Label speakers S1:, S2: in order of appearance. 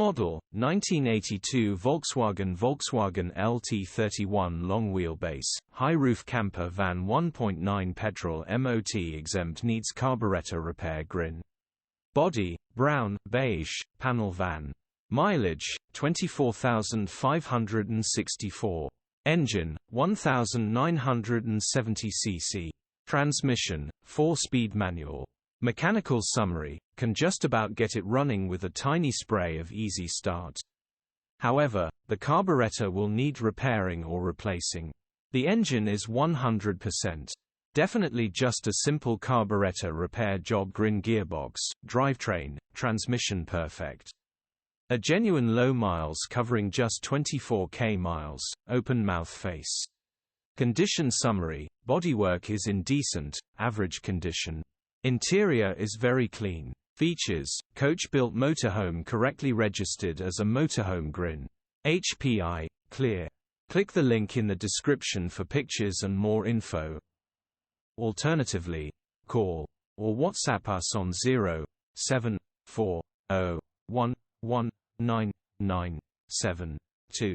S1: model, 1982 Volkswagen Volkswagen Lt31 long wheelbase, high roof camper van 1.9 petrol MOT exempt needs carburetor repair grin. Body, brown, beige, panel van. Mileage, 24,564. Engine, 1,970 cc. Transmission, 4-speed manual. Mechanical summary, can just about get it running with a tiny spray of Easy Start. However, the carburetor will need repairing or replacing. The engine is 100%. Definitely just a simple carburetor repair job. Grin. Gearbox, drivetrain, transmission perfect. A genuine low miles covering just 24k miles, open mouth face. Condition summary, bodywork is in decent, average condition. Interior is very clean. Features, coach-built motorhome correctly registered as a motorhome. Grin. HPI, clear. Click the link in the description for pictures and more info. Alternatively, call or WhatsApp us on 07401199972.